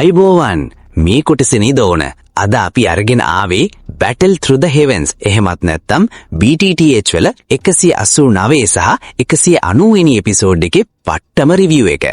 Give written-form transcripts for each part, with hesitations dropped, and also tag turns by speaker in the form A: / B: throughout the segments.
A: අයිබෝවන් මේ කොටසනේ දෝන අද අපි අරගෙන ආවේ Battle Through the Heavens එහෙමත් නැත්නම් BTTH වල 189 සහ 190 වෙනි එපිසෝඩ් එකේ පට්ටම රිවිව් එක.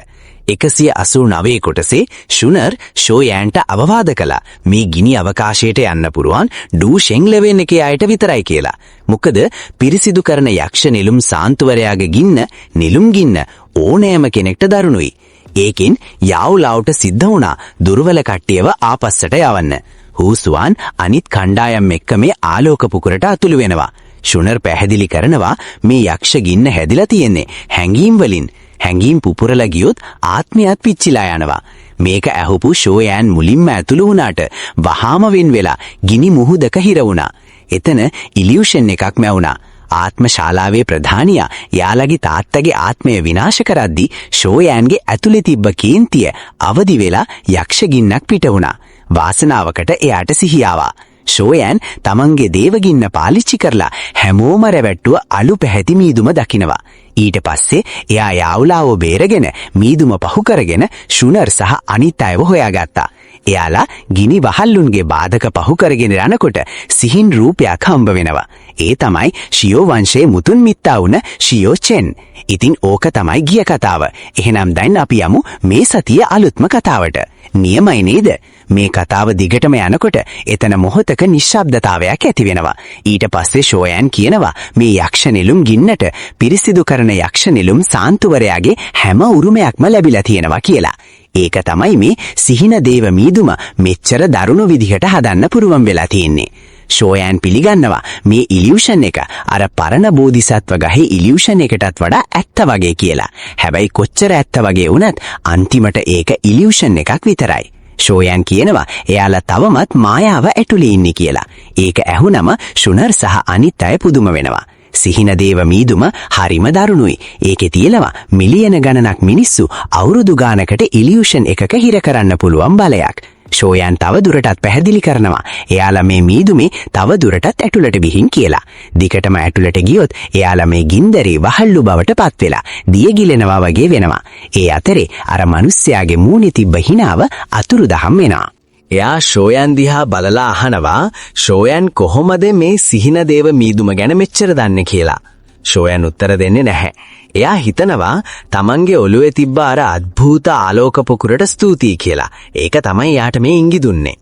A: 189 කොටසේ ෂුනර් ෂෝයන්ට අවවාද කළා මේ ගිනි අවකාශයට යන්න පුරුවන් ඩූ ෂෙන් ලෙවෙන් එකේ අයට විතරයි කියලා. මොකද පිරිසිදු කරන යක්ෂ නිලුම් සාන්තුවරයාගේ ගින්න නිලුම් ගින්න ඕනෑම කෙනෙක්ට දරුණුයි. ඒකින් යාවුලාවට සිද්ධ වුණා දුර්වල කට්ටියව ආපස්සට යවන්න. හූස්වාන් අනිත් කණ්ඩායම් එක්ක මේ ආලෝක පුකුරට අතුළු වෙනවා. ෂුනර් පැහැදිලි කරනවා මේ යක්ෂ ගින්න හැදිලා තියෙන්නේ හැංගීම් වලින්. හැංගීම් පුපුරලා ගියොත් ආත්මයත් පිච්චිලා යනවා. මේක ඇහුපු ෂෝයන් මුලින්ම ඇතුළු වුණාට වහාම වෙන් වෙලා ගිනි මුහුදක හිර වුණා. එතන ඉලියුෂන් එකක් මැවුණා. ආත්ම ශාලාවේ ප්‍රධානියා යාළගේ තාත්තගේ ආත්මය විනාශ කරද්දී ෂෝයන්ගේ ඇතුලේ තිබ්බ කේන්තිය අවදි වෙලා යක්ෂ ගින්නක් පිට වුණා. වාසනාවකට එයාට සිහිය ආවා. ෂෝයන් තමන්ගේ දේවගින්න පාලිච්චි කරලා හැමෝම රැවට්ටුව අලු පැහැති මීදුම දකිනවා. ඊට පස්සේ එයා යාවුලාව බේරගෙන මීදුම පහු කරගෙන ෂුනර් සහ අනිත් අයව හොයාගත්තා. එයාලා ගිනි වහල්ලුන්ගේ බාධක පහු කරගෙන යනකොට සිහින් රූපයක් හම්බ වෙනවා. ඒ තමයි ෂියෝ වංශයේ මුතුන් මිත්තා වුණ ෂියෝ චෙන්. ඉතින් ඕක තමයි ගිය කතාව. එහෙනම් දැන් අපි යමු මේ සතියේ අලුත්ම කතාවට. නියමයි නේද? මේ කතාව දිගටම යනකොට එතන මොහොතක නිශ්ශබ්දතාවයක් ඇති වෙනවා. ඊට පස්සේ ෂෝයන් කියනවා මේ යක්ෂ නිලුම් ගින්නට පිරිසිදු කරන යක්ෂ නිලුම් සාන්තුවරයාගේ හැම උරුමයක්ම ලැබිලා තියෙනවා කියලා. ඒක තමයි මේ සිහින දේව මීදුම මෙච්චර දරුණු විදිහට හදන්න පුරුවන් වෙලා තියෙන්නේ. ෂෝයන් පිළිගන්නවා මේ ඉලියුෂන් එක අර පරණ බෝධිසත්ව ගහේ ඉලියුෂන් එකටත් වඩා ඇත්ත වගේ කියලා. හැබැයි කොච්චර ඇත්ත වගේ වුණත් අන්තිමට ඒක ඉලියුෂන් එකක් විතරයි. ෂෝයන් කියනවා එයාලා තවමත් මායාව ඇතුලේ ඉන්නේ කියලා. ඒක ඇහුනම ෂුනර් සහ අනිත් අය පුදුම වෙනවා. සිහින දේව මීදුම හරිම දරුණුයි. ඒකේ තියෙනවා මිලියන ගණනක් මිනිස්සු අවුරුදු ගානකට ඉලියුෂන් එකක හිර කරන්න පුළුවන් බලයක්. ෂෝයන් තව දුරටත් පැහැදිලි කරනවා එයාලා මේ මීදුමේ තව දුරටත් ඇතුළට ගිහින් කියලා. දිගටම ඇතුළට ගියොත් එයාලා මේ ගින්දරේ වහල්ලු බවට පත් වෙලා දිය ගිලෙනවා වගේ වෙනවා. ඒ අතරේ අර මිනිස්යාගේ මූණේ තිබ්බ හිනාව අතුරුදහන් වෙනවා. එයා ෂෝයන් දිහා බලලා අහනවා ෂෝයන් කොහොමද මේ සිහින දේව මීදුම ගැන මෙච්චර දන්නේ කියලා. ෂෝයන් උත්තර දෙන්නේ නැහැ. එයා හිතනවා තමන්ගේ ඔළුවේ තිබ්බ අර අద్භූත ආලෝක පොකුරට ස්තුතියි කියලා. ඒක තමයි යාට මේ ඉඟි දුන්නේ.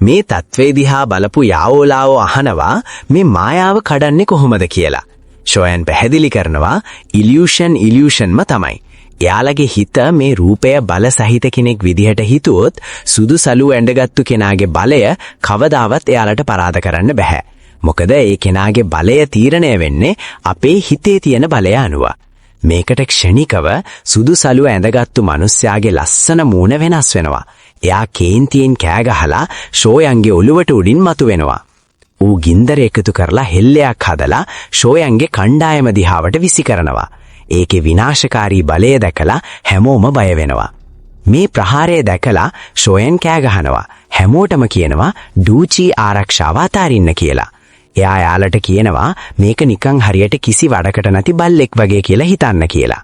A: මේ තත්ත්වේ දිහා බලපු යාවෝලාව අහනවා මේ මායාව කඩන්නේ කොහොමද කියලා. ෂෝයන් පැහැදිලි කරනවා ඉලියුෂන්ම තමයි. එයාලගේ හිත මේ රූපය බල සහිත කෙනෙක් විදිහට හිතුවොත් සුදු සලු ඇඳගත්තු කෙනාගේ බලය කවදාවත් එයාලට පරාද කරන්න බෑ. මොකද ඒ කෙනාගේ බලය තීරණය වෙන්නේ අපේ හිතේ තියෙන බලය අනුව. මේකට ක්ෂණිකව සුදු සලු ඇඳගත්තු මිනිස්යාගේ ලස්සන මූණ වෙනස් වෙනවා. එයා කේන්තියෙන් කෑ ගහලා ෂෝයන්ගේ ඔළුවට උඩින් මතුවෙනවා. ඌ ගින්දර එකතු කරලා හෙල්ලයක් හදලා ෂෝයන්ගේ කණ්ඩායම දිහාවට විසි කරනවා. ඒකේ විනාශකාරී බලය දැකලා හැමෝම බය වෙනවා. මේ ප්‍රහාරය දැකලා ෂෝයන් කෑ ගහනවා. හැමෝටම කියනවා ඩූචි ආරක්ෂාව අතාරින්න කියලා. එයා යාලට කියනවා මේක නිකන් හරියට කිසි වැඩකට නැති බල්ලෙක් වගේ කියලා හිතන්න කියලා.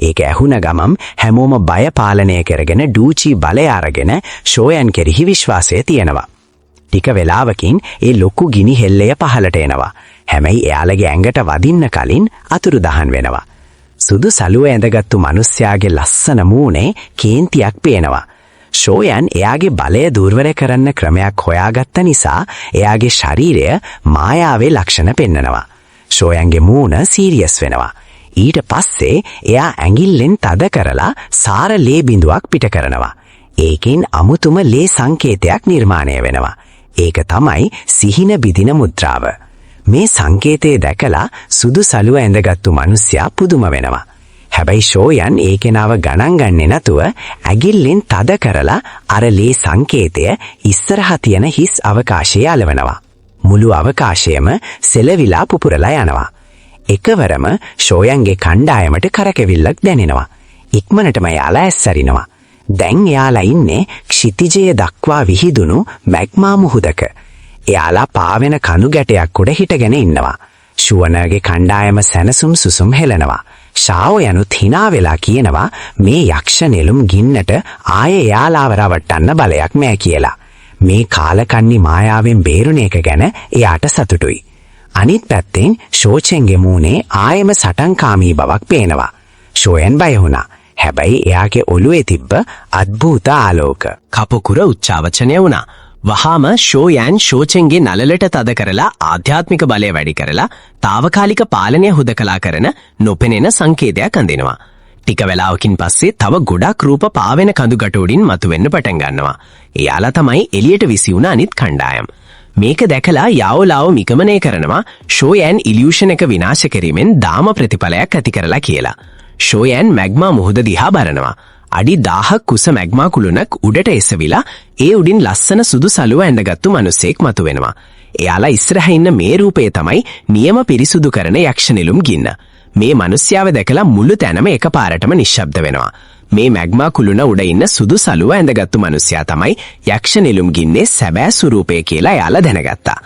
A: ඒක ඇහුණ ගමම් හැමෝම බය පාලනය කරගෙන ඩූචි බලය අරගෙන ෂෝයන් කෙරෙහි විශ්වාසය තියනවා. ටික වෙලාවකින් ඒ ලොකු ගිනි හෙල්ලය පහළට එනවා. හැබැයි එයාලගේ ඇඟට වදින්න කලින් අතුරුදහන් වෙනවා. සුදු සලුව ඇඳගත්තු මිනිස්යාගේ ලස්සන මූණේ කේන්තියක් පේනවා. ෂෝයන් එයාගේ බලය දුර්වල කරන්න ක්‍රමයක් හොයාගත්ත නිසා එයාගේ ශරීරය මායාවේ ලක්ෂණ පෙන්නනවා. ෂෝයන්ගේ මූණ සීරියස් වෙනවා. ඊට පස්සේ එයා ඇඟිල්ලෙන් තද කරලා සාර ලේ බිඳුවක් පිට කරනවා. ඒකෙන් අමුතුම ලේ සංකේතයක් නිර්මාණය වෙනවා. ඒක තමයි සිහින බිදින මුද්‍රාව. මේ සංකේතය දැකලා සුදු සලුව ඇඳගත්තු මිනිසයා පුදුම වෙනවා. හැබැයි ෂෝයන් ඒ කෙනාව ගණන් ගන්නේ නැතුව ඇඟිල්ලෙන් තද කරලා අර ලේ සංකේතය ඉස්සරහා තියෙන හිස් අවකාශයේ අලවනවා. මුළු අවකාශයම සෙලවිලා පුපුරලා යනවා. එකවරම ෂෝයන්ගේ කණ්ඩායමට කරකැවිල්ලක් දැනෙනවා. ඉක්මනටම යාලා ඇස්සරිනවා. දැන් යාලා ඉන්නේ ක්ෂිතිජය දක්වා විහිදුණු මැග්මා මුහුදක. එයාලා පාවෙන කණු ගැටයක් උඩ හිටගෙන ඉන්නවා. ෂුවනර්ගේ කණ්ඩායම සැනසුම් සුසුම් හෙලනවා. ශාව යනුත් hina වෙලා කියනවා මේ යක්ෂ නෙළුම් ගින්නට ආයේ යාලාව රවට්ටන්න බලයක් නැහැ කියලා. මේ කාලකන්ණි මායාවෙන් බේරුණ එක ගැන එයාට සතුටුයි. අනිත් පැත්තෙන් ෂෝචෙන්ගේ මූණේ ආයෙම සටන්කාමී බවක් පේනවා. ෂෝයන් බය වුණා. හැබැයි එයාගේ ඔළුවේ තිබ්බ අద్භූත ආලෝක
B: කපුකුර උච්චාවචනය වුණා. වහාම ෂෝයන් ෂෝචෙන්ගේ නළලට තද කරලා ආධ්‍යාත්මික බලය වැඩි කරලා తాවකාලික පාලනය හුදකලා කරන නොපෙනෙන සංකේතයක් අඳිනවා. ටික වෙලාවකින් පස්සේ තව ගොඩක් රූප පාවෙන කඳුගටෝඩින් මතුවෙන්න පටන් ගන්නවා. එයාලා තමයි එළියට විසි වුණ අනිත් කණ්ඩායම්. මේක දැකලා යාවලාව නිගමනය කරනවා ෂෝයන් ඉලියුෂන් එක විනාශ කිරීමෙන් දාම ප්‍රතිඵලයක් ඇති කරලා කියලා. ෂෝයන් මැග්මා මුහුද දිහා බලනවා. අඩි 1000ක් කුස මැග්මා කුළුණක් උඩට එසවිලා ඒ උඩින් ලස්සන සුදු සලුව ඇඳගත්තු මිනිසෙක් මතුවෙනවා. එයාලා ඉස්සරහ ඉන්න මේ රූපය තමයි නියම පිරිසුදු කරන යක්ෂ නෙළුම් ගින්න. මේ මිනිස්යාව දැකලා මුළු තැනම එකපාරටම නිශ්ශබ්ද වෙනවා. මේ මැග්මා කුළුණ උඩ ඉන්න සුදු සලුව ඇඳගත්තු මිනිසයා තමයි යක්ෂ නෙළුම් ගින්නේ සැබෑ ස්වරූපය කියලා එයාලා දැනගත්තා.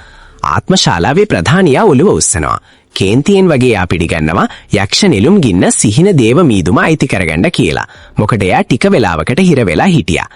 B: ආත්මශාලාවේ ප්‍රධානියා ඔළුව උස්සනවා. කේන්තියෙන් වගේ එයා පිළිගන්නවා යක්ෂ නෙළුම් ගින්න සිහින දේව මීදුම අයිති කරගන්න කියලා. මොකද එයා ටික වෙලාවකට හිර වෙලා හිටියා.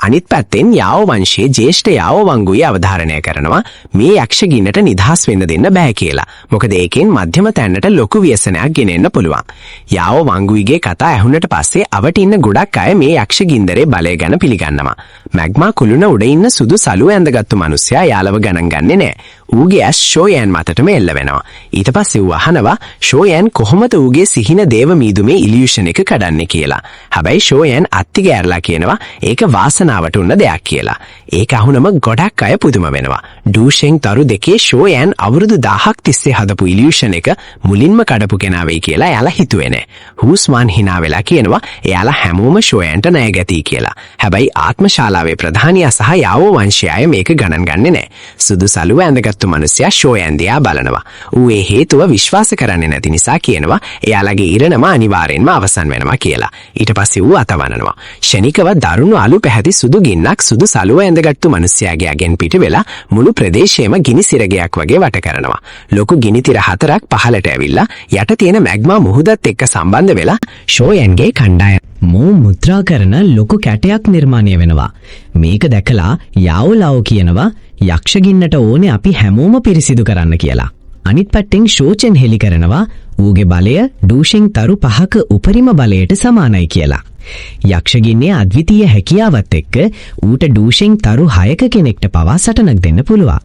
B: අනිත් පැත්තෙන් යාව වංශයේ ජේෂ්ඨ යාව වංගුයි අවධාරණය කරනවා මේ යක්ෂ ගින්නට නිදහස් වෙන්න දෙන්න බෑ කියලා. මොකද ඒකෙන් මධ්‍යම තැන්නට ලොකු ව්‍යසනයක් ගෙනෙන්න පුළුවන්. යාව වංගුයිගේ කතා ඇහුනට පස්සේ අවට ඉන්න ගොඩක් අය මේ යක්ෂ ගින්දරේ බලය ගැන පිළිගන්නවා. මැග්මා කුළුණ උඩ ඉන්න සුදු සලුව ඇඳගත්තු මිනිසයා යාලව ගණන් ගන්නේ නෑ. ඌගේ ඇස් ෂෝයන් මතටම එල්ල වෙනවා. ඊට පස්සේ ඌ අහනවා ෂෝයන් කොහොමද ඌගේ සිහින දේව මීදුමේ ඉලියුෂන් එක කඩන්නේ කියලා. හැබැයි ෂෝයන් අත්ති ගෑරලා කියනවා ඒක වාසනාවට උන්න දෙයක් කියලා. ඒක අහුනම ගොඩක් අය පුදුම වෙනවා. ඩූෂෙන් තරු දෙකේ ෂෝයන් අවුරුදු 1000ක් තිස්සේ හදපු ඉලියුෂන් එක මුලින්ම කඩපු කෙනා වෙයි කියලා එයාලා හිතුවේ නෑ. හූස්මාන් hina වෙලා කියනවා එයාලා හැමෝම ෂෝයන්ට ණය ගැතියි කියලා. හැබැයි ආත්මශාලාවේ ප්‍රධානියා සහ යාවෝ වංශය මේක ගණන් ගන්නේ නෑ. සුදු සලුව ඇඳගත්තු මිනිසයා ෂෝයන් දිහා බලනවා. ඌ ඒ හේතුව විශ්වාස කරන්නේ නැති නිසා කියනවා එයාලගේ ඉරණම අනිවාර්යෙන්ම අවසන් වෙනවා කියලා. ඊට පස්සේ ඌ අතවනනවා. ෂණිකව දරුණු අලු පැහැති සුදු ගින්නක් සුදු සලුව ඇඳගත්තු මිනිසයාගේ අගෙන් පිට වෙලා මුළු ප්‍රදේශයම ගිනි සිරගයක් වගේ වට කරනවා. ලොකු ගිනි තිර 4ක් පහළට ඇවිල්ලා යට තියෙන මැග්මා මුහුදත් එක්ක සම්බන්ධ වෙලා ෂෝයන්ගේ කණ්ඩායම මෝ මුද්‍රා කරන ලොකු කැටයක් නිර්මාණය වෙනවා. මේක දැකලා යාවලාව කියනවා යක්ෂ ගින්නට ඕනේ අපි හැමෝම පිරිසිදු කරන්න කියලා. අනිත් පැත්තෙන් ෂෝචෙන් හෙලි කරනවා ඌගේ බලය ඩූෂෙන් තරු 5ක උපරිම බලයට සමානයි කියලා. යක්ෂගින්නේ අද්විතීය හැකියාවත් එක්ක ඌට ඩූෂෙන් තරු 6ක කෙනෙක්ට පවා සටනක් දෙන්න පුළුවන්.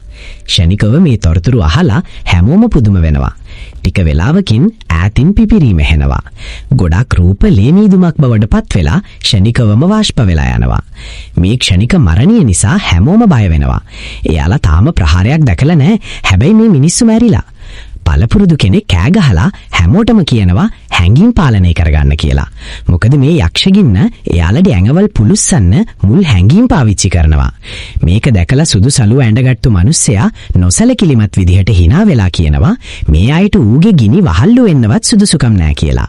B: ෂණිකව මේ තොරතුරු අහලා හැමෝම පුදුම වෙනවා. ටික වෙලාවකින් ඈතින් පිපිරීම ඇහෙනවා. ගොඩක් රූප ලේමීදුමක් බවට පත් වෙලා ෂණිකවම වාෂ්ප වෙලා යනවා. මේ ක්ෂණික මරණය නිසා හැමෝම බය වෙනවා. එයාලා තාම ප්‍රහාරයක් දැකලා නැහැ. හැබැයි මේ මිනිස්සු මැරිලා. පළපුරුදු කෙනෙක් කෑ ගහලා හැමෝටම කියනවා හැංගීම් පාලනය කරගන්න කියලා. මොකද මේ යක්ෂගින්න එයාලගේ ඇඟවල් පුලුස්සන්න මුල් හැංගීම් පාවිච්චි කරනවා. මේක දැකලා සුදු සලුව ඇඳගත්තු මිනිස්සයා නොසලකිලිමත් විදිහට hina වෙලා කියනවා මේ අයට ඌගේ ගිනි වහල්ලු වෙන්නවත් සුදුසුකම් නැහැ කියලා.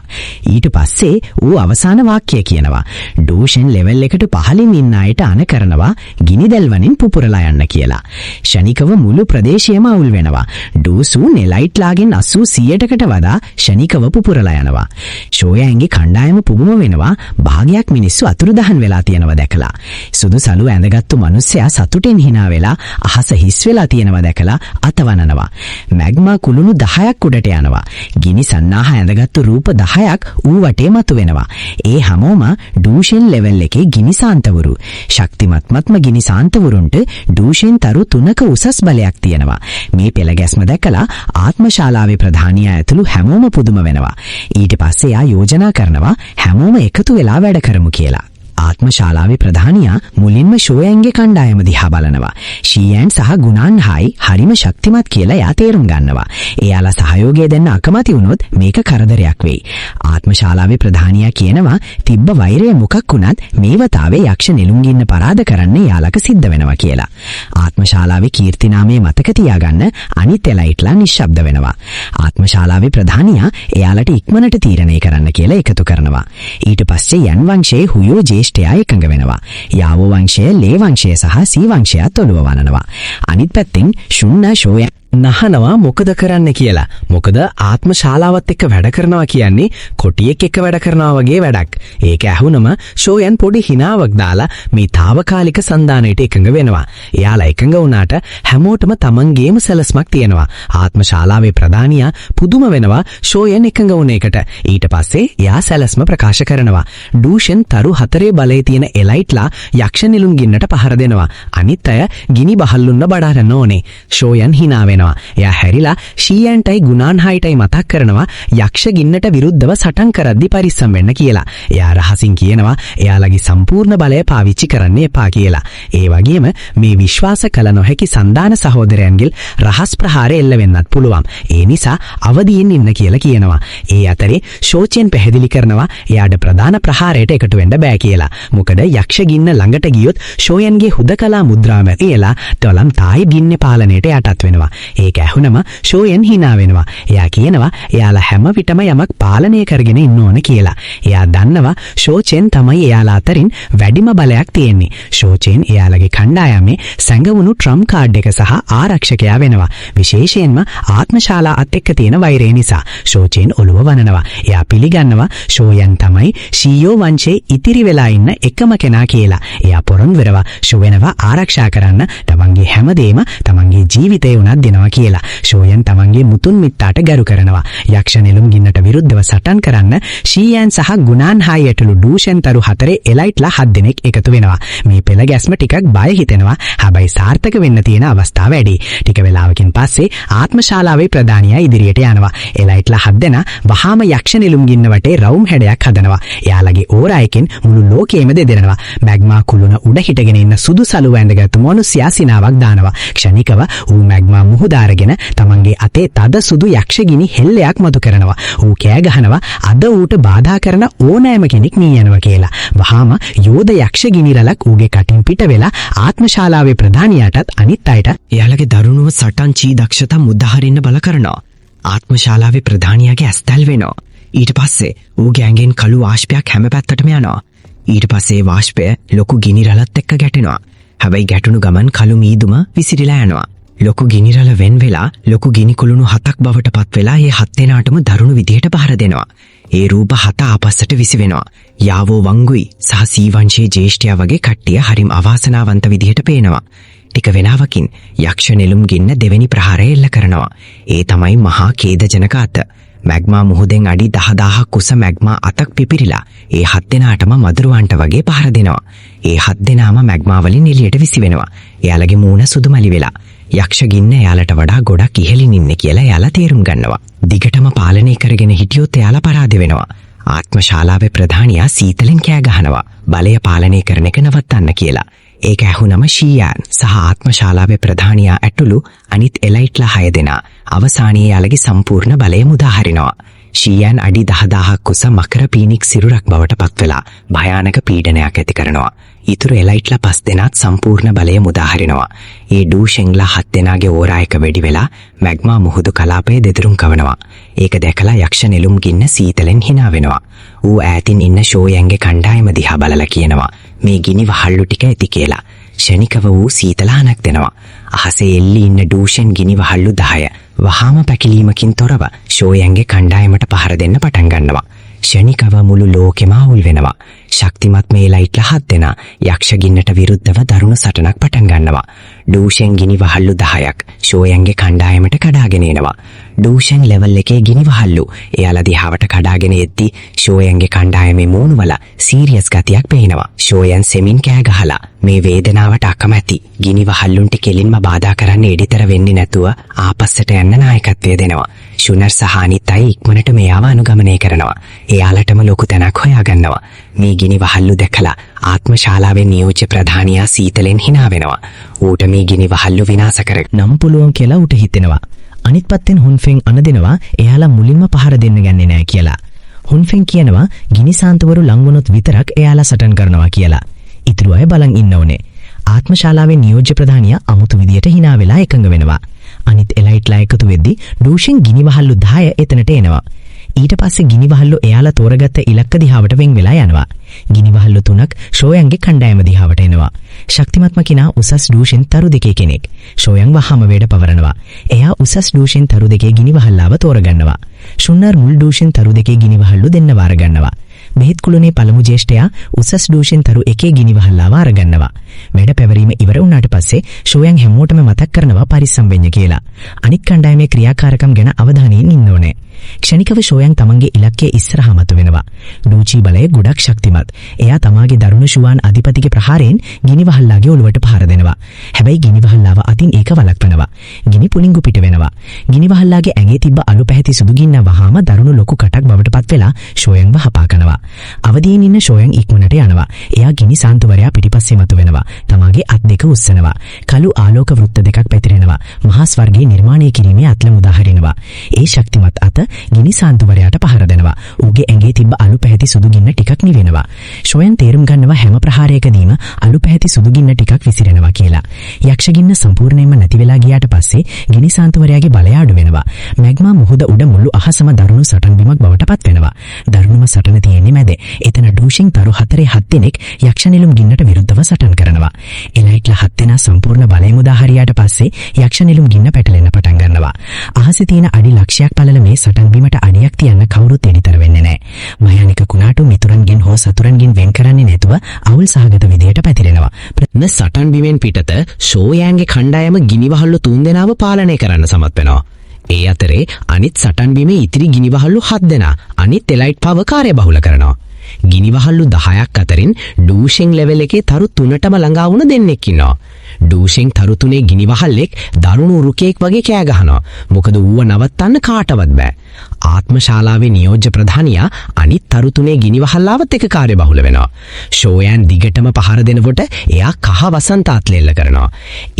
B: ඊට පස්සේ ඌ අවසාන වාක්‍යය කියනවා ඩූෂන් ලෙවල් එකට පහළින් ඉන්න අයට අන කරනවා ගිනි දැල් වලින් පුපුරලා යන්න කියලා. ෂණිකව මුළු ප්‍රදේශයම අවුල් වෙනවා. ඩූසු නෙලයිට් ලාගෙන් 80%කට වඩා ෂණිකව පුපුරලා යනවා. ෂෝයන්ගේ කණ්ඩායම පුබුම වෙනවා භාගයක් මිනිස්සු අතුරුදහන් වෙලා තියෙනවා දැකලා. සුදු සලුව ඇඳගත්තු මිනිස්සයා සතුටෙන් hina වෙලා අහස හිස් වෙලා තියෙනවා දැකලා අතවනනවා. මැග්මා කුළුණු 10ක් උඩට යනවා. ගිනි සන්නාහ ඇඳගත්තු රූප 10ක් ඌ වටේ මතුවෙනවා. ඒ හැමෝම ඩූෂෙන් ලෙවල් එකේ ගිනි සාන්තවරු. ශක්තිමත්ම ගිනි සාන්තවරුන්ට ඩූෂෙන් තරු 3ක උසස් බලයක් තියෙනවා. මේ පෙළ ගැස්ම දැකලා ආත්මශාලාවේ ප්‍රධානියා ඇතුළු හැමෝම පුදුම වෙනවා. ඊට පස්සේ යා යෝජනා කරනවා හැමෝම එකතු වෙලා වැඩ කරමු කියලා. ආත්මශාලාවේ ප්‍රධානියා මුලින්ම ෂෝයන්ගේ කණ්ඩායම දිහා බලනවා. ෂීයන් සහ ගුණාන් හයි හරිම ශක්තිමත් කියලා යා තේරුම් ගන්නවා. එයාලා සහයෝගය දෙන්න අකමැති වුණොත් මේක කරදරයක් වෙයි. ආත්මශාලාවේ ප්‍රධානියා කියනවා තිබ්බ වෛරය මොකක් වුණත් මේ වතාවේ යක්ෂ නෙළුම්ගින්න පරාද කරන්න යාලක සිද්ධ වෙනවා කියලා. ආත්මශාලාවේ කීර්තිනාමය මතක තියාගන්න අනිත් එලයිට්ලා නිශ්ශබ්ද වෙනවා. ආත්මශාලාවේ ප්‍රධානියා එයාලට ඉක්මනට තීරණය කරන්න කියලා එකතු කරනවා. ඊට පස්සේ යන් වංශයේ හුයෝ ජේෂ්ඨයා එකඟ වෙනවා. යාවෝ වංශය, ලේ වංශය සහ සී වංශයත් ඔළුව වනනවා. අනිත් පැත්තෙන් ෂුන්න ෂෝයන් නහනවා මොකද කරන්න කියලා. මොකද ආත්ම ශාලාවත් එක්ක වැඩ කරනවා කියන්නේ කොටියෙක් එක්ක වැඩ කරනවා වගේ වැඩක්. ඒක ඇහුනම ෂෝයන් පොඩි හිනාවක් දාලා මේ తాවකාලික සන්දානයට එකඟ වෙනවා. එයාලා එකඟ වුණාට හැමෝටම තමන්ගේම සැලස්මක් තියෙනවා. ආත්ම ශාලාවේ ප්‍රධානියා පුදුම වෙනවා ෂෝයන් එකඟ වුණ එකට. ඊට පස්සේ එයා සැලස්ම ප්‍රකාශ කරනවා. ඩූෂන් තරු 4 බලයේ තියෙන එලයිට්ලා යක්ෂ නිලුම් ගින්නට පහර දෙනවා. අනිත් අය ගිනි බහල්ලුන්න බඩාරන්න ඕනේ. ෂෝයන් hina වෙනවා. එයා හැරිලා ෂීයන්ටයි ගුණාන්හායිටයි මතක් කරනවා යක්ෂ ගින්නට විරුද්ධව සටන් කරද්දි පරිස්සම් වෙන්න කියලා. එයා රහසින් කියනවා එයාලගේ සම්පූර්ණ බලය පාවිච්චි කරන්න එපා කියලා. ඒ වගේම මේ විශ්වාස කළ නොහැකි සන්දාන සහෝදරයන්ගේ රහස් ප්‍රහාර එල්ල වෙන්නත් පුළුවන්. ඒ නිසා අවදියෙන් ඉන්න කියලා කියනවා. ඒ අතරේ ෂෝචෙන් පැහැදිලි කරනවා එයාට ප්‍රධාන ප්‍රහාරයට එකතු වෙන්න බෑ කියලා. මොකද යක්ෂ ගින්න ළඟට ගියොත් ෂෝයන්ගේ හුදකලා මුද්‍රාම එලා තොලම් තායි ගින්නේ පාලනයට යටත් වෙනවා. ඒක ඇහුනම ෂෝයන් hina වෙනවා. එයා කියනවා එයාලා හැම විටම යමක් පාලනය කරගෙන ඉන්න ඕන කියලා. එයා දන්නවා ෂෝචෙන් තමයි එයාලා අතරින් වැඩිම බලයක් තියෙන්නේ. ෂෝචෙන් එයාලගේ කණ්ඩායමේ සැඟවුණු ට්‍රම් කාඩ් එක සහ ආරක්ෂකයා වෙනවා. විශේෂයෙන්ම ආත්මශාලාත් එක්ක තියෙන වෛරය නිසා ෂෝචෙන් ඔළුව වනනවා. එයා පිළිගන්නවා ෂෝයන් තමයි ෂීයෝ වංශයේ ඉතිරි වෙලා ඉන්න එකම කෙනා කියලා. එයා පොරොන්දුරවා ෂෝයන්ව ආරක්ෂා කරන්න තමන්ගේ හැමදේම තමන්ගේ ජීවිතේ උනත් දෙනවා කියලා. ෂෝයන් තමන්ගේ මුතුන් මිත්තාට ගරු කරනවා. යක්ෂ නෙළුම් ගින්නට විරුද්ධව සටන් කරන්න ෂීයන් සහ ගුණාන්හායි ඇතුළු ඩූෂන් 4 එලයිට්ලා 7 දෙනෙක් එකතු වෙනවා. මේ පෙළ ගැස්ම ටිකක් බය හිතෙනවා. හැබැයි සාර්ථක වෙන්න තියෙන අවස්ථා වැඩි. ටික වෙලාවකින් පස්සේ ආත්මශාලාවේ ප්‍රධානියා ඉදිරියට යනවා. එලයිට්ලා 7 දෙනා වහාම යක්ෂ නෙළුම් ගින්න වටේ රවුම් හැඩයක් හදනවා. එයාලගේ ඕරායකින් මුළු ලෝකෙම දෙදෙනවා. මැග්මා කුළුණ උඩ හිටගෙන ඉන්න සුදු සලුව ඇඳගත්තු මොනුසියා සිනාවක් දානවා. ක්ෂණිකව ඌ මැග්මා මුහුදාරගෙන තමන්ගේ අතේ තද සුදු යක්ෂ ගිනි හෙල්ලයක් මතු කරනවා. ඌ කෑ ගහනවා අද ඌට බාධා කරන ඕනෑම කෙනෙක් මී යනවා කියලා. වහාම යෝධ යක්ෂ ගිනි රැලක් ඌගේ කටින් පිට වෙලා ආත්මශාලාවේ ප්‍රධානියාටත් අනිත් අයට එයාලගේ දරුණුව සටන් චී දක්ෂතා මුද්දාහරින්න බල කරනවා. ආත්මශාලාවේ ප්‍රධානියාගේ ඇස්තැල් වෙනවා. ඊට පස්සේ ඌගේ ඇඟෙන් කළු වාෂ්පයක් හැම පැත්තටම යනවා. ඊට පස්සේ වාෂ්පය ලොකු ගිනි රැලත් එක්ක ගැටෙනවා. හැබැයි ගැටුණු ගමන් කළු මීදුම විසිරිලා යනවා. ලොකු ගිනි රැළ වෙන් වෙලා ලොකු ගිනි කුළුණු 7ක් බවට පත් වෙලා ඒ 7 දෙනාටම දරුණු විදියට පහර දෙනවා. ඒ රූප 7 ආපස්සට විසි වෙනවා. යාවෝ වංගුයි සහ සීවංශයේ ජේෂ්ඨයා වගේ කට්ටිය හරිම අවාසනාවන්ත විදියට පේනවා. ටික වෙලාවකින් යක්ෂ නෙළුම් ගින්න දෙවෙනි ප්‍රහාරය එල්ල කරනවා. ඒ තමයි මහා ඛේදජනක අත. මැග්මා මුහුදෙන් අඩි 10000ක් කුස මැග්මා අතක් පිපිරිලා ඒ 7 දෙනාටම මදුරුවන්ට වගේ පහර දෙනවා. ඒ 7 දෙනාම මැග්මා වලින් එළියට විසි වෙනවා. එයාලගේ මූණ සුදුමලි වෙලා. යක්ෂ ගින්න එයාලට වඩා ගොඩක් ඉහළින් ඉන්නේ කියලා එයාලා තේරුම් ගන්නවා. දිගටම පාලනය කරගෙන හිටියොත් එයාලා පරාද වෙනවා. ආත්මශාලාවේ ප්‍රධානියා සීතලෙන් කෑ ගහනවා. බලය පාලනය කරන එක නවත්තන්න කියලා. ඒක ඇහුනම ෂීයාන් සහ ආත්මශාලාවේ ප්‍රධානියා ඇතුළු අනිත් එලයිට්ලා 6 දෙනා අවසානයේ යාලගේ සම්පූර්ණ බලය මුදාහරිනවා. ෂීයාන් අඩි 10000ක් කුස මකර පීනික් සිරුරක් බවට පත් වෙලා භයානක පීඩනයක් ඇති කරනවා. ඊතුරු එලයිට්ලා 5 දෙනාත් සම්පූර්ණ බලය මුදාහරිනවා. ඒ ඩූෂෙන්ලා 7 දෙනාගේ ඕරායක වෙඩි වෙලා මැග්මා මුහුදු කලාපයේ දෙදරුම් කවනවා. ඒක දැකලා යක්ෂ නෙළුම් ගින්න සීතලෙන් hina වෙනවා. ඌ ඈතින් ඉන්න ෂෝයන්ගේ කණ්ඩායම දිහා බලලා කියනවා මේ ගිනි වහල්ලු ටික ඇති කියලා. ෂණිකව වූ සීතලහනක් දෙනවා. අහසේ එල්ලි ඉන්න ඩූෂන් ගිනි වහල්ලු 10 වහාම පැකිලීමකින් තොරව ෂෝයන්ගේ කණ්ඩායමට පහර දෙන්න පටන් ගන්නවා. ෂණිකව මුළු ලෝකෙම අවුල් වෙනවා. ශක්තිමත් මේ ලයිට්ලා 7 දෙනා යක්ෂ ගින්නට විරුද්ධව දරුණු සටනක් පටන් ගන්නවා. ඩූෂන් ගිනි වහල්ලු 10ක් ෂෝයන්ගේ කණ්ඩායමට කඩාගෙන එනවා. ඩූෂන් ලෙවල් 1 ගිනි වහල්ලු එයාලා දිහාවට කඩාගෙන එද්දි ෂෝයන්ගේ කණ්ඩායමේ මූණවල සීරියස් ගතියක් පේනවා. ෂෝයන් සෙමින් කෑ ගහලා මේ වේදනාවට අකමැති ගිනි වහල්ලුන්ට කෙලින්ම බාධා කරන්න එඩිතර වෙන්නේ නැතුව ආපස්සට යන්න නායකත්වය දෙනවා. ෂුනර් සහ අනිත් අය ඉක්මනට මෙයාව අනුගමනය කරනවා. එයාලටම ලොකු තැනක් හොයාගන්නවා. මේ ගිනි වහල්ලු දැකලා ආත්මශාලාවේ නියෝජ්‍ය ප්‍රධානියා සීතලෙන් hina වෙනවා. ඌට මේ ගිනි වහල්ලු විනාශ කර නම් පුළුවන් කියලා ඌට හිතෙනවා. අනිත් පැත්තෙන් හුන්ෆෙන් අනදිනවා එයාලා මුලින්ම පහර දෙන්න ගන්නේ නැහැ කියලා. හුන්ෆෙන් කියනවා ගිනි සාන්තවරු ලං වුණොත් විතරක් එයාලා සටන් කරනවා කියලා. ඉතුරු අය බලන් ඉන්න ඕනේ. ආත්මශාලාවේ නියෝජ්‍ය ප්‍රධානියා අමුතු විදියට hina වෙලා එකඟ වෙනවා. අනිත් එලයිට්ලා එකතු වෙද්දි ඩූෂන් ගිනි වහල්ලු 10 එතනට එනවා.
C: ඊට පස්සේ ගිනිවහල්ලු එයාලා තෝරගත්ත ඉලක්ක දිහාවට වෙන් වෙලා යනවා. ගිනිවහල්ලු 3ක් ෂෝයන්ගේ කණ්ඩායම දිහාවට එනවා. ශක්තිමත්ම කෙනා උසස් ඩූෂෙන් තරු දෙකේ කෙනෙක්. ෂෝයන් වහම වේඩ පවරනවා. එයා උසස් ඩූෂෙන් තරු දෙකේ ගිනිවහල්ලාව තෝරගන්නවා. ෂුන්නර් මුල් ඩූෂෙන් තරු දෙකේ ගිනිවහල්ලු දෙන්න වාර ගන්නවා. බෙහෙත් කුළුනේ පළමු ජේෂ්ඨයා උසස් ඩූෂෙන් තරු එකේ ගිනිවහල්ලාව අරගන්නවා. වැඩ පැවරීම ඉවර වුණාට පස්සේ ෂෝයන් හැමෝටම මතක් කරනවා පරිස්සම් වෙන්න කියලා. අනිත් කණ්ඩායමේ ක්‍රියාකාරකම් ගැන අවධානයෙන් ඉන්න ඕනේ. ක්ෂණිකව ෂෝයන් තමන්ගේ ඉලක්කයේ ඉස්සරහා මතු වෙනවා. ඩූචි බලය ගොඩක් ශක්තිමත්. එයා තමාගේ දරුණු ෂුවාන් අධිපතිගේ ප්‍රහාරයෙන් ගිනිවහල්ලාගේ ඔළුවට පහර දෙනවා. හැබැයි ගිනිවහල්ලාව අතින් ඒක වළක්වනවා. ගිනි පුලිංගු පිට වෙනවා. ගිනිවහල්ලාගේ ඇඟේ තිබ්බ අලු පැහැති සුදු ගින්න වහාම දරුණු ලොකු කටක් බවට පත් වෙලා ෂෝයන්ව හපා කනවා. අවදියෙන් ඉන්න ෂෝයන් ඉක්මනට යනවා. එයා ගිනි සාන්තුවරයා පිටිපස්සේ මතු වෙනවා. තමාගේ අත් දෙක උස්සනවා. කළු ආලෝක වෘත්ත දෙකක් පැතිරෙනවා. මහා ස්වර්ගයේ නිර්මාණය කිරීමේ අත්ල මුදාහරිනවා. ඒ ශක්තිමත් අත ගිනි සාන්තුවරයාට පහර දෙනවා. ඌගේ ඇඟේ තිබ්බ අලු පැහැති සුදු ගින්න ටිකක් නිවෙනවා. ෂෝයන් තේරුම් ගන්නවා හැම ප්‍රහාරයකදීම අලු පැහැති සුදු ගින්න ටිකක් විසිරෙනවා කියලා. යක්ෂ ගින්න සම්පූර්ණයෙන්ම නැති වෙලා ගියාට පස්සේ ගිනි සාන්තුවරයාගේ බලය අඩු වෙනවා. මැග්මා මුහුද උඩ මුළු අහසම දරුණු සටන් බිමක් බවට පත් වෙනවා. දරුණුම සටන තියෙන්නේ මැද. එතන ඩූෂින් තරු 4 දෙනෙක් යක්ෂ නිලුම් ගින්නට විරුද්ධව සටන් කරනවා. එලයිට්ලා 7 දෙනා සම්පූර්ණ බලය මුදා හරියාට පස්සේ යක්ෂ නිලුම් ගින්න පැටලෙන්න පටන් ගන්නවා. අහසේ තියෙන අඩි ලක්ෂයක් පළල මේ සටන් බිමට අඩියක් තියන්න කවුරුත් එඩිතර වෙන්නේ නැහැ. භයානික කුණාටු මිතුරන්ගෙන් හෝ සතුරන්ගෙන් වෙන් කරන්නේ නැතුව අවුල් සහගත විදියට පැතිරෙනවා.
B: ප්‍රශ්න සටන් බිමෙන් පිටත ෂෝයන්ගේ කණ්ඩායම ගිනිවහල්ලු 3 දෙනාව පාලනය කරන්න සමත් වෙනවා. ඒ අතරේ අනිත් සටන් බිමේ ඉතිරි ගිනිවහල්ලු 7 දෙනා අනිත් එලයිට් පව කාර්යබහුල කරනවා. ගිනිවහල්ලු 10ක් අතරින් ඩූෂෙන් ලෙවල් එකේ තරු 3ටම ළඟා වුණ දෙන්නෙක් ඉන්නවා. ඩූෂෙන් තරු 3 ගිනිවහල්ලෙක් දරුණු උරුකෙක් වගේ කෑ ගහනවා. මොකද ඌව නවත්තන්න කාටවත් බෑ. ආත්මශාලාවේ නියෝජ්‍ය ප්‍රධානියා අනිත් තරු 3 ගිනිවහල්ලාවත් එක කාර්යබහුල වෙනවා. ෂෝයන් දිගටම පහර දෙනකොට එයා කහ වසන්ත අත්ලෙල්ල කරනවා.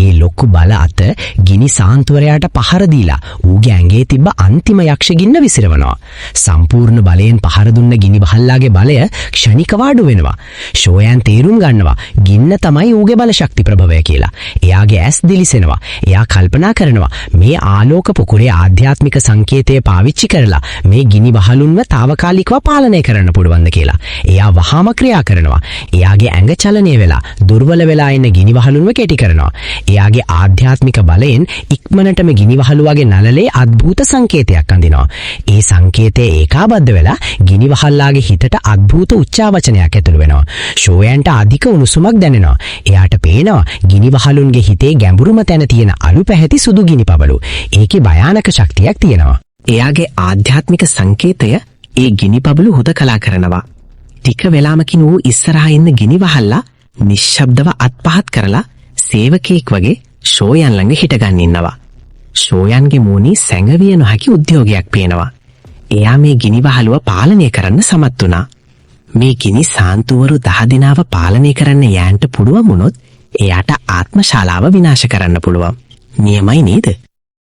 B: ඒ ලොකු බල අත ගිනි සාන්තුවරයාට පහර දීලා ඌගේ ඇඟේ තිබ්බ අන්තිම යක්ෂ ගින්න විසිරවනවා. සම්පූර්ණ බලයෙන් පහර දුන්න ගිනිවහල්ලාගේ බලය ක්ෂණිකව අඩු වෙනවා. ෂෝයන් තේරුම් ගන්නවා ගින්න තමයි ඌගේ බල ශක්ති ප්‍රභවය කියලා. එයාගේ ඇස් දිලිසෙනවා. එයා කල්පනා කරනවා මේ ආලෝක පුකුරේ ආධ්‍යාත්මික සංකේතය පාවිච්චි කරලා මේ ගිනි වහලුන්ව తాවකාලිකව පාලනය කරන්න පුළුවන්ද කියලා. එයා වහාම ක්‍රියා කරනවා. එයාගේ ඇඟ චලනය වෙලා දුර්වල වෙලා ඉන්න ගිනි වහලුන්ව කෙටි කරනවා. එයාගේ ආධ්‍යාත්මික බලයෙන් ඉක්මනටම ගිනි වහලු වගේ නළලේ අద్భుත සංකේතයක් අඳිනවා. ඒ සංකේතය ඒකාබද්ධ වෙලා ගිනි වහල්ලාගේ හිතට අద్భుත උච්චාවචනයක් ඇතුළු වෙනවා. ෂෝයන්ට අධික උණුසුමක් දැනෙනවා. එයාට පේනවා ගිනි වහලුන්ගේ හිතේ ගැඹුරුම තැන තියෙන අලු පැහැති සුදු ගිනි පබළු. ඒකේ භයානක ශක්තියක් තියෙනවා.
C: එයාගේ ආධ්‍යාත්මික සංකේතය ඒ ගිනි පබළු හුදකලා කරනවා. ටික වෙලාවකින් ඌ ඉස්සරහා ඉන්න ගිනි වහල්ලා නිශ්ශබ්දව අත්පහත් කරලා සේවකයෙක් වගේ ෂෝයන් ළඟ හිටගන්න ඉන්නවා. ෂෝයන්ගේ මූණේ සැඟවිය නොහැකි උද්‍යෝගයක් පේනවා. එයා මේ ගිනි වහලුව පාලනය කරන්න සමත් වුණා. මේ ගිනි සාන්තුවරු 10 දෙනාව පාලනය කරන්න යෑන්ට පුළුවන් වුණොත් එයාට ආත්මශාලාව විනාශ කරන්න පුළුවන්. නියමයි නේද?